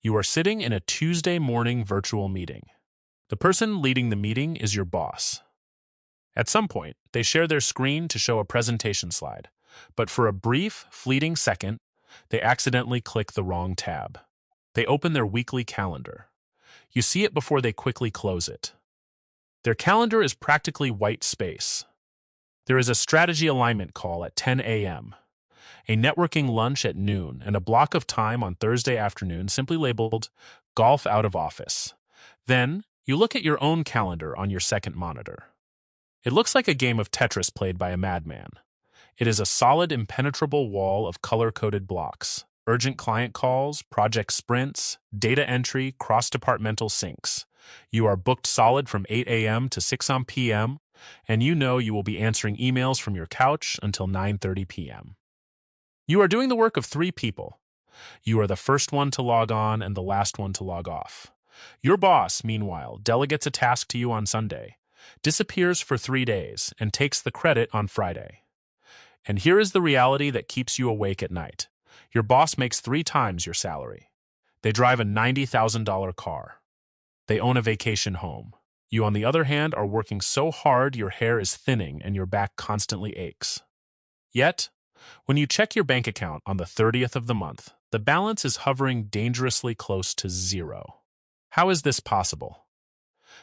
You are sitting in a Tuesday morning virtual meeting. The person leading the meeting is your boss. At some point, they share their screen to show a presentation slide, but for a brief, fleeting second, they accidentally click the wrong tab. They open their weekly calendar. You see it before they quickly close it. Their calendar is practically white space. There is a strategy alignment call at 10 a.m., a networking lunch at noon, and a block of time on Thursday afternoon simply labeled Golf Out of Office. Then, you look at your own calendar on your second monitor. It looks like a game of Tetris played by a madman. It is a solid, impenetrable wall of color-coded blocks, urgent client calls, project sprints, data entry, cross-departmental syncs. You are booked solid from 8 a.m. to 6 p.m., and you know you will be answering emails from your couch until 9:30 p.m. You are doing the work of 3 people. You are the first one to log on and the last one to log off. Your boss, meanwhile, delegates a task to you on Sunday, disappears for 3 days, and takes the credit on Friday. And here is the reality that keeps you awake at night. Your boss makes 3 times your salary. They drive a $90,000 car. They own a vacation home. You, on the other hand, are working so hard your hair is thinning and your back constantly aches. Yet, when you check your bank account on the 30th of the month, the balance is hovering dangerously close to 0. How is this possible?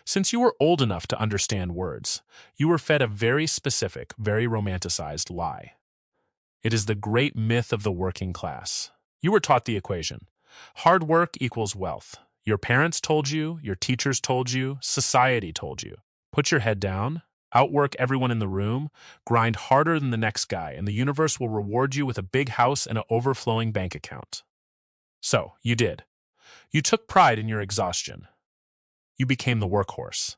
Since you were old enough to understand words, you were fed a very specific, very romanticized lie. It is the great myth of the working class. You were taught the equation. Hard work equals wealth. Your parents told you, your teachers told you, society told you. Put your head down, outwork everyone in the room, grind harder than the next guy, and the universe will reward you with a big house and an overflowing bank account. So, you did. You took pride in your exhaustion. You became the workhorse.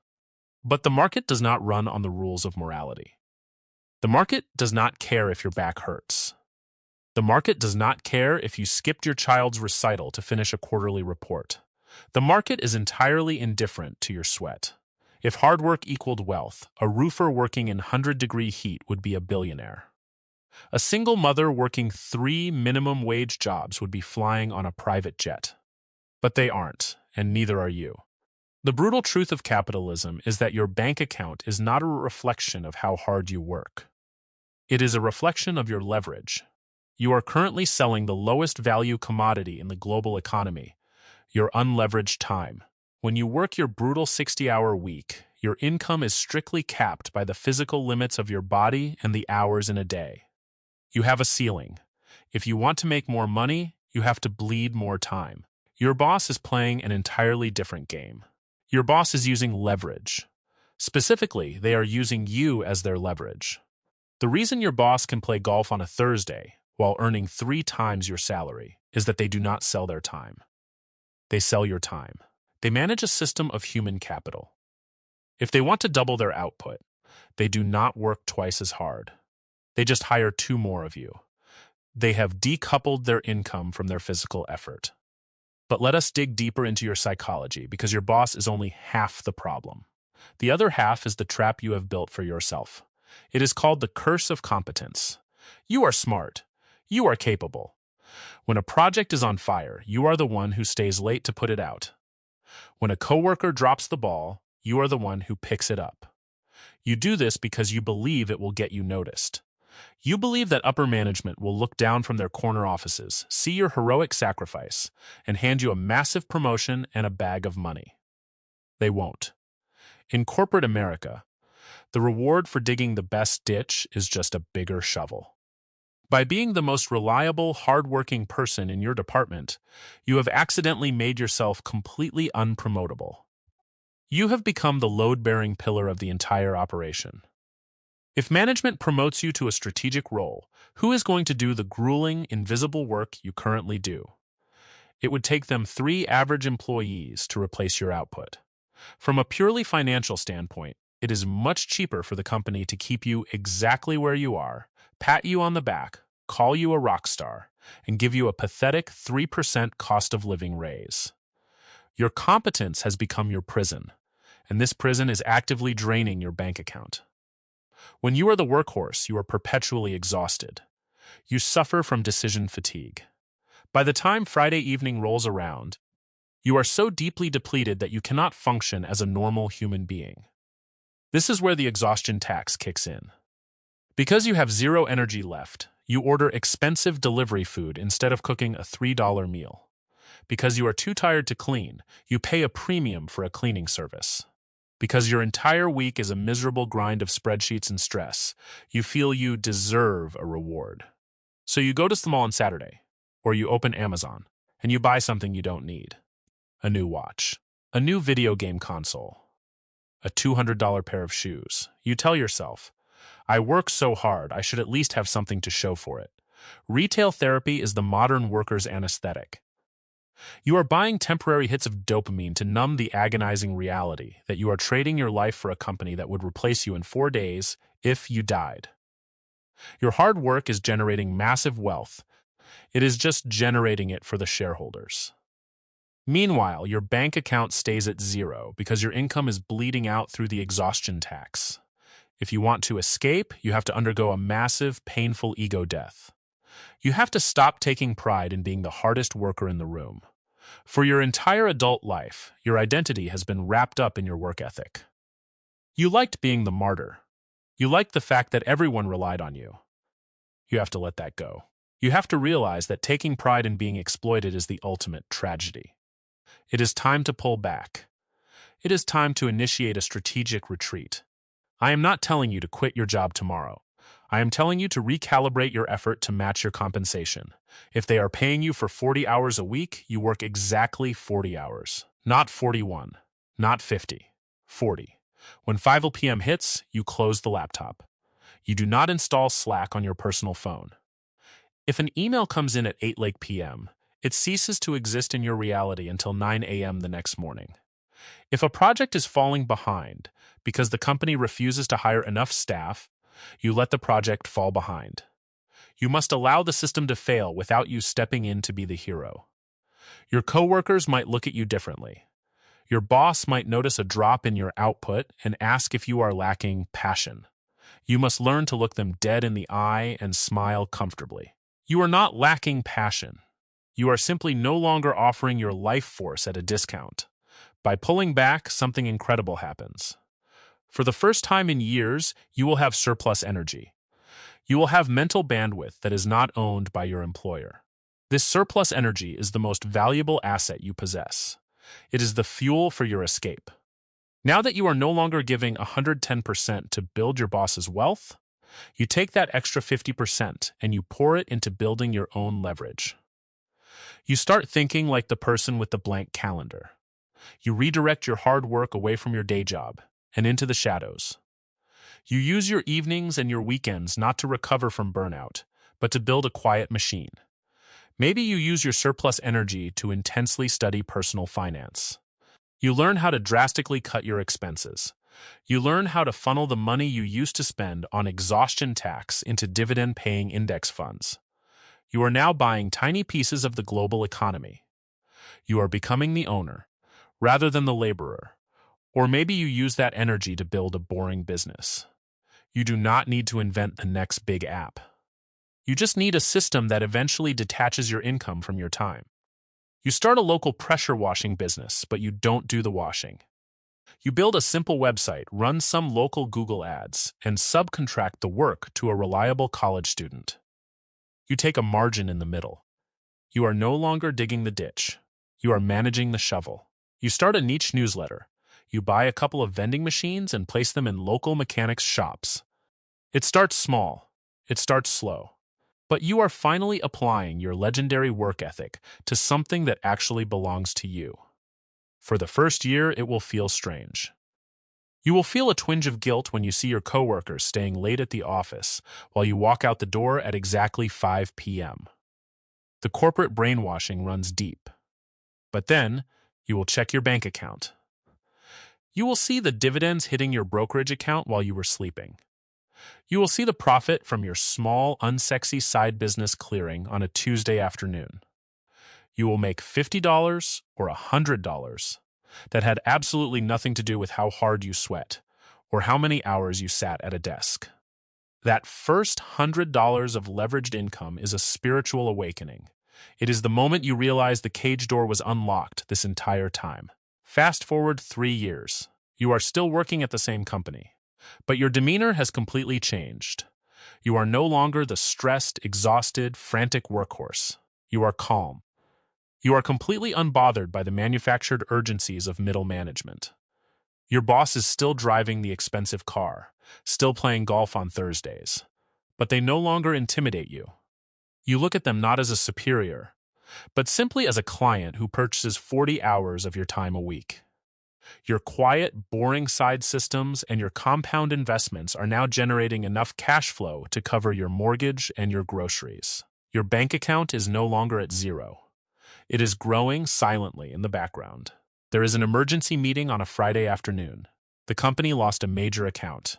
But the market does not run on the rules of morality. The market does not care if your back hurts. The market does not care if you skipped your child's recital to finish a quarterly report. The market is entirely indifferent to your sweat. If hard work equaled wealth, a roofer working in 100-degree heat would be a billionaire. A single mother working 3 minimum wage jobs would be flying on a private jet. But they aren't, and neither are you. The brutal truth of capitalism is that your bank account is not a reflection of how hard you work. It is a reflection of your leverage. You are currently selling the lowest value commodity in the global economy, your unleveraged time. When you work your brutal 60-hour week, your income is strictly capped by the physical limits of your body and the hours in a day. You have a ceiling. If you want to make more money, you have to bleed more time. Your boss is playing an entirely different game. Your boss is using leverage. Specifically, they are using you as their leverage. The reason your boss can play golf on a Thursday while earning 3 times your salary is that they do not sell their time. They sell your time. They manage a system of human capital. If they want to double their output, they do not work twice as hard. They just hire 2 more of you. They have decoupled their income from their physical effort. But let us dig deeper into your psychology, because your boss is only half the problem. The other half is the trap you have built for yourself. It is called the Curse of Competence. You are smart. You are capable. When a project is on fire, you are the one who stays late to put it out. When a coworker drops the ball, you are the one who picks it up. You do this because you believe it will get you noticed. You believe that upper management will look down from their corner offices, see your heroic sacrifice, and hand you a massive promotion and a bag of money. They won't. In corporate America, the reward for digging the best ditch is just a bigger shovel. By being the most reliable, hard-working person in your department, you have accidentally made yourself completely unpromotable. You have become the load-bearing pillar of the entire operation. If management promotes you to a strategic role, who is going to do the grueling, invisible work you currently do? It would take them 3 average employees to replace your output. From a purely financial standpoint, it is much cheaper for the company to keep you exactly where you are, pat you on the back, call you a rock star, and give you a pathetic 3% cost of living raise. Your competence has become your prison, and this prison is actively draining your bank account. When you are the workhorse, you are perpetually exhausted. You suffer from decision fatigue. By the time Friday evening rolls around, You are so deeply depleted that you cannot function as a normal human being. This is where the exhaustion tax kicks in. Because you have zero energy left, you order expensive delivery food instead of cooking a $3 meal. Because you are too tired to clean, you pay a premium for a cleaning service. Because your entire week is a miserable grind of spreadsheets and stress, you feel you deserve a reward. So you go to the mall on Saturday, or you open Amazon, and you buy something you don't need. A new watch, a new video game console, a $200 pair of shoes. You tell yourself, I work so hard, I should at least have something to show for it. Retail therapy is the modern worker's anesthetic. You are buying temporary hits of dopamine to numb the agonizing reality that you are trading your life for a company that would replace you in 4 days if you died. Your hard work is generating massive wealth. It is just generating it for the shareholders. Meanwhile, your bank account stays at zero because your income is bleeding out through the exhaustion tax. If you want to escape, you have to undergo a massive, painful ego death. You have to stop taking pride in being the hardest worker in the room. For your entire adult life, your identity has been wrapped up in your work ethic. You liked being the martyr. You liked the fact that everyone relied on you. You have to let that go. You have to realize that taking pride in being exploited is the ultimate tragedy. It is time to pull back. It is time to initiate a strategic retreat. I am not telling you to quit your job tomorrow. I am telling you to recalibrate your effort to match your compensation. If they are paying you for 40 hours a week, you work exactly 40 hours. Not 41, not 50, 40. When 5 p.m. hits, you close the laptop. You do not install Slack on your personal phone. If an email comes in at 8 p.m., it ceases to exist in your reality until 9 a.m. the next morning. If a project is falling behind because the company refuses to hire enough staff, you let the project fall behind. You must allow the system to fail without you stepping in to be the hero. Your coworkers might look at you differently. Your boss might notice a drop in your output and ask if you are lacking passion. You must learn to look them dead in the eye and smile comfortably. You are not lacking passion. You are simply no longer offering your life force at a discount. By pulling back, something incredible happens. For the first time in years, you will have surplus energy. You will have mental bandwidth that is not owned by your employer. This surplus energy is the most valuable asset you possess. It is the fuel for your escape. Now that you are no longer giving 110% to build your boss's wealth, you take that extra 50% and you pour it into building your own leverage. You start thinking like the person with the blank calendar. You redirect your hard work away from your day job and into the shadows. You use your evenings and your weekends not to recover from burnout, but to build a quiet machine. Maybe you use your surplus energy to intensely study personal finance. You learn how to drastically cut your expenses. You learn how to funnel the money you used to spend on exhaustion tax into dividend-paying index funds. You are now buying tiny pieces of the global economy. You are becoming the owner, rather than the laborer. Or maybe you use that energy to build a boring business. You do not need to invent the next big app. You just need a system that eventually detaches your income from your time. You start a local pressure washing business, but you don't do the washing. You build a simple website, run some local Google ads, and subcontract the work to a reliable college student. You take a margin in the middle. You are no longer digging the ditch. You are managing the shovel. You start a niche newsletter. You buy a couple of vending machines and place them in local mechanics' shops. It starts small. It starts slow. But you are finally applying your legendary work ethic to something that actually belongs to you. For the first year, it will feel strange. You will feel a twinge of guilt when you see your coworkers staying late at the office while you walk out the door at exactly 5 p.m. The corporate brainwashing runs deep. But then, you will check your bank account. You will see the dividends hitting your brokerage account while you were sleeping. You will see the profit from your small, unsexy side business clearing on a Tuesday afternoon. You will make $50 or $100 that had absolutely nothing to do with how hard you sweat or how many hours you sat at a desk. That first $100 of leveraged income is a spiritual awakening. It is the moment you realize the cage door was unlocked this entire time. Fast forward 3 years. You are still working at the same company, but your demeanor has completely changed. You are no longer the stressed, exhausted, frantic workhorse. You are calm. You are completely unbothered by the manufactured urgencies of middle management. Your boss is still driving the expensive car, still playing golf on Thursdays, but they no longer intimidate you. You look at them not as a superior, but simply as a client who purchases 40 hours of your time a week. Your quiet, boring side systems and your compound investments are now generating enough cash flow to cover your mortgage and your groceries. Your bank account is no longer at zero. It is growing silently in the background. There is an emergency meeting on a Friday afternoon. The company lost a major account.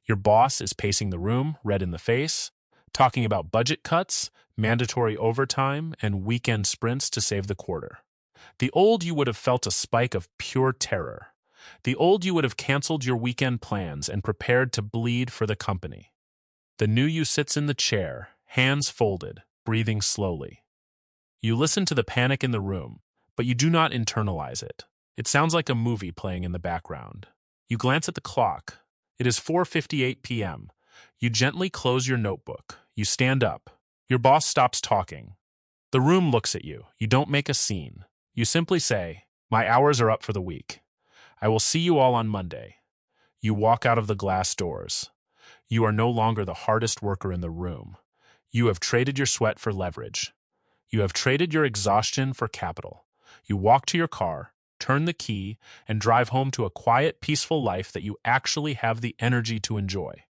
Your boss is pacing the room, red in the face, talking about budget cuts, mandatory overtime, and weekend sprints to save the quarter. The old you would have felt a spike of pure terror. The old you would have canceled your weekend plans and prepared to bleed for the company. The new you sits in the chair, hands folded, breathing slowly. You listen to the panic in the room, but you do not internalize it. It sounds like a movie playing in the background. You glance at the clock. It is 4:58 p.m. You gently close your notebook. You stand up. Your boss stops talking. The room looks at you. You don't make a scene. You simply say, "My hours are up for the week. I will see you all on Monday." You walk out of the glass doors. You are no longer the hardest worker in the room. You have traded your sweat for leverage. You have traded your exhaustion for capital. You walk to your car, turn the key, and drive home to a quiet, peaceful life that you actually have the energy to enjoy.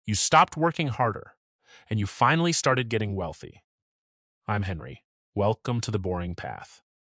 You stopped working harder, and you finally started getting wealthy. I'm Henry. Welcome to the boring path.